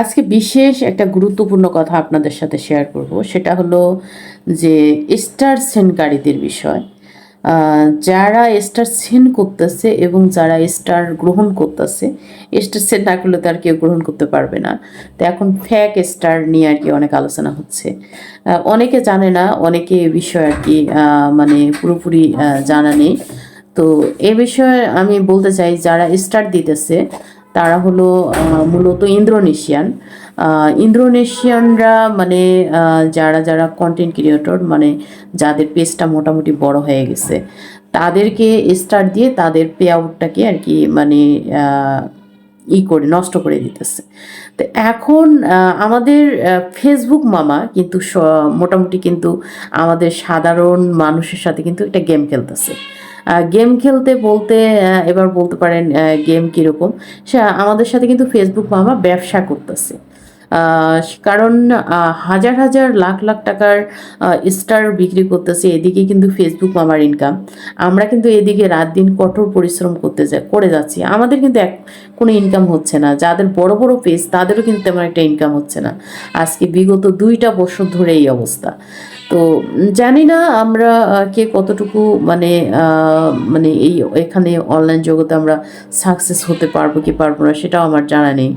আজকে বিশেষ একটা গুরুত্বপূর্ণ কথা আপনাদের সাথে শেয়ার করব। সেটা হলো যে স্টার সেন্ডকারীদের বিষয়। যারা স্টার সেন্ড করতেছে এবং যারা স্টার গ্রহণ করতেছে, স্টার সেন্ড না করলে তো আর কেউ গ্রহণ করতে পারবে না। তো এখন ফ্যাক স্টার নিয়ে আর কি অনেক আলোচনা হচ্ছে। অনেকে জানে না, অনেকে এ বিষয়ে আর কি মানে পুরোপুরি জানা নেই। তো এ বিষয়ে আমি বলতে চাই, যারা স্টার দিতেছে তারা হলো মূলত ইন্দোনেশিয়ান। ইন্দোনেশিয়ানরা মানে যারা যারা কন্টেন্ট ক্রিয়েটর, মানে যাদের পেজটা মোটামুটি বড় হয়ে গেছে, তাদেরকে স্টার দিয়ে তাদের পে আউটটাকে আর কি মানে করে নষ্ট করে দিতেছে। তো এখন আমাদের ফেসবুক মামা কিন্তু মোটামুটি কিন্তু আমাদের সাধারণ মানুষের সাথে কিন্তু একটা গেম খেলতেছে। গেম খেলতে বলতে এবার বলতে পারেন গেম কীরকম, সে আমাদের সাথে কিন্তু ফেসবুক মামা ব্যবসা করতেছে। কারণ হাজার হাজার লাখ লাখ টাকার স্টার বিক্রি করতেছে, এদিকে কিন্তু ফেসবুক মামার ইনকাম। আমরা কিন্তু এদিকে রাত দিন কঠোর পরিশ্রম করে যাচ্ছি, আমাদের কিন্তু কোনো ইনকাম হচ্ছে না। যাদের বড় বড় পেজ তাদেরও কিন্তু তেমন একটা ইনকাম হচ্ছে না। আজকে বিগত 2টা বছর ধরে এই অবস্থা। তো জানি না আমরা কে কতটুকু মানে মানে এখানে অনলাইন জগতে আমরা সাকসেস হতে পারবো কি পারবো না সেটাও আমার জানা নেই।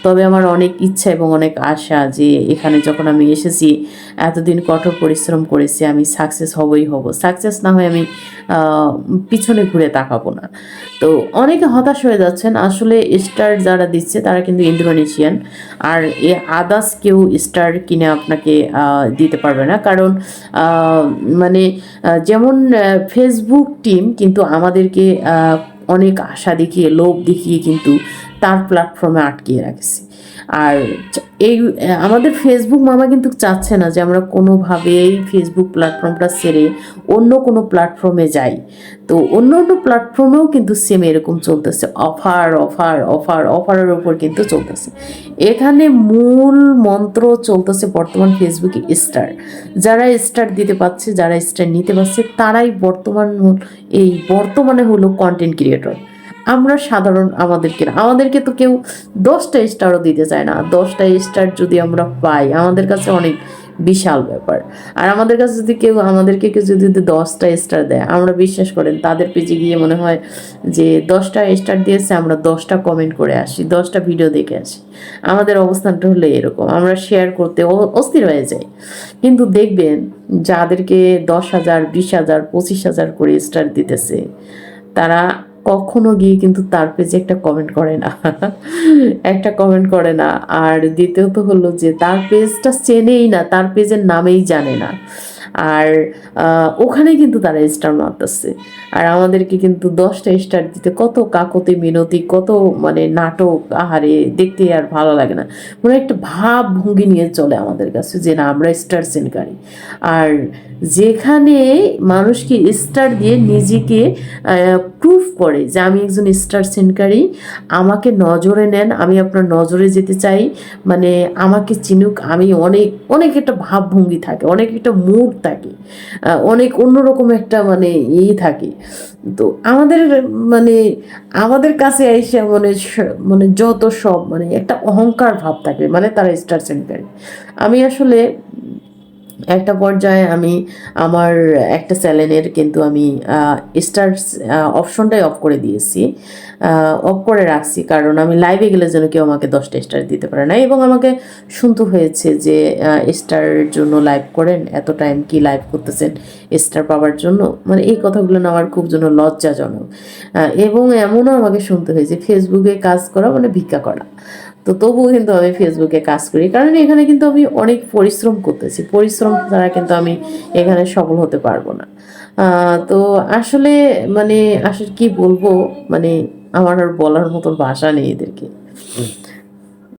তবে আমার অনেক ইচ্ছা এবং অনেক আশা যে এখানে যখন আমি এসেছি, এতদিন কঠোর পরিশ্রম করেছি, আমি সাকসেস হবই হব। সাকসেস না হয়ে আমি পিছনে ঘুরে তাকাবো না। তো অনেকে হতাশ হয়ে যাচ্ছেন। আসলে স্টার যারা দিচ্ছে তারা কিন্তু ইন্দোনেশিয়ান, আর আদার্স কেউ স্টার কিনে আপনাকে দিতে পারবে না। কারণ মানে যেমন ফেসবুক টিম কিন্তু আমাদেরকে অনেক আশা দেখিয়ে, লোভ দেখিয়ে কিন্তু তার প্ল্যাটফর্মে আটকিয়ে রাখছে। আর এই আমাদের ফেসবুক মামা কিন্তু চাচ্ছে না যে আমরা কোনোভাবেই ফেসবুক প্ল্যাটফর্মটা ছেড়ে অন্য কোনো প্ল্যাটফর্মে যাই। তো অন্য অন্য প্ল্যাটফর্মেও কিন্তু সেম এরকম চলতেছে, অফার অফার অফার অফারের ওপর কিন্তু চলতেছে। এখানে মূল মন্ত্র চলতেছে বর্তমান ফেসবুকে স্টার। যারা স্টার দিতে পারছে, যারা স্টার নিতে পারছে, তারাই বর্তমানে হলো কন্টেন্ট ক্রিয়েটর। আমরা সাধারণ আমাদেরকে তো কেউ 10টা স্টারও দিতে চায় না। 10টা স্টার যদি আমরা পাই, আমাদের কাছে অনেক বিশাল ব্যাপার। আর আমাদেরকে কেউ যদি 10টা স্টার দেয়, আমরা বিশ্বাস করেন তাদের পেজে গিয়ে মনে হয় যে 10টা স্টার দিয়েছে, আমরা 10টা কমেন্ট করে আসি, 10টা ভিডিও দেখে আসি। আমাদের অবস্থানটা হলো এরকম, আমরা শেয়ার করতে অস্থির হয়ে যাই। কিন্তু দেখবেন যাদেরকে 10,000, 20,000, 25,000 করে স্টার দিতেছে, তারা কখনো গিয়ে কিন্তু তার পেজে একটা কমেন্ট করে না। একটা কমেন্ট করে না। আর দ্বিতীয়ত হলো যে তার পেজটা চেনেই না, তার পেজের নামেই জানে না। আর ওখানে কিন্তু তারা স্টার মারতেছে। আর আমাদেরকে কিন্তু 10টা স্টার দিতে কত কাকতি মিনতি, কত মানে নাটক, আহারে দেখতে আর ভালো লাগে না। মানে একটা ভাব ভঙ্গি নিয়ে চলে আমাদের কাছে যে না, আমরা স্টার সেন্ডকারী। আর যেখানে মানুষকে স্টার দিয়ে নিজেকে প্রুফ করে যে আমি একজন স্টার সেন্ডকারী, আমাকে নজরে নেন, আমি আপনার নজরে যেতে চাই, মানে আমাকে চিনুক, আমি অনেক অনেক একটা ভাবভঙ্গি থাকে, অনেক একটা মুড থাকে, অনেক অন্যরকম একটা মানে থাকে। তো মানে আমাদের কাছে এসে মানে যত সব মানে একটা অহংকার ভাব থাকে, মানে তারা স্টার সেন্ডকারী। আমি আসলে একটা পর্যায়ে আমার একটা চ্যানেলের কিন্তু আমি স্টার অপশনটাই অফ করে দিয়েছি, অফ করে রাখছি। কারণ আমি লাইভে গেলে যেন কেউ আমাকে 10টা স্টার দিতে পারে না। এবং আমাকে শুনতে হয়েছে যে স্টারের জন্য লাইভ করেন, এত টাইম কি লাইভ করতেছেন স্টার পাওয়ার জন্য, মানে এই কথাগুলো না আমার খুব জন্য লজ্জাজনক। এবং এমনও আমাকে শুনতে হয়েছে ফেসবুকে কাজ করা মানে ভিক্ষা করা। তো তবুও কিন্তু আমি ফেসবুকে কাজ করি, কারণ এখানে কিন্তু আমি অনেক পরিশ্রম করতেছি। পরিশ্রম ছাড়া কিন্তু আমি এখানে সফল হতে পারবো না। তো আসলে মানে আসলে কি বলবো, মানে আমার আর বলার মতন ভাষা নেই এদেরকে।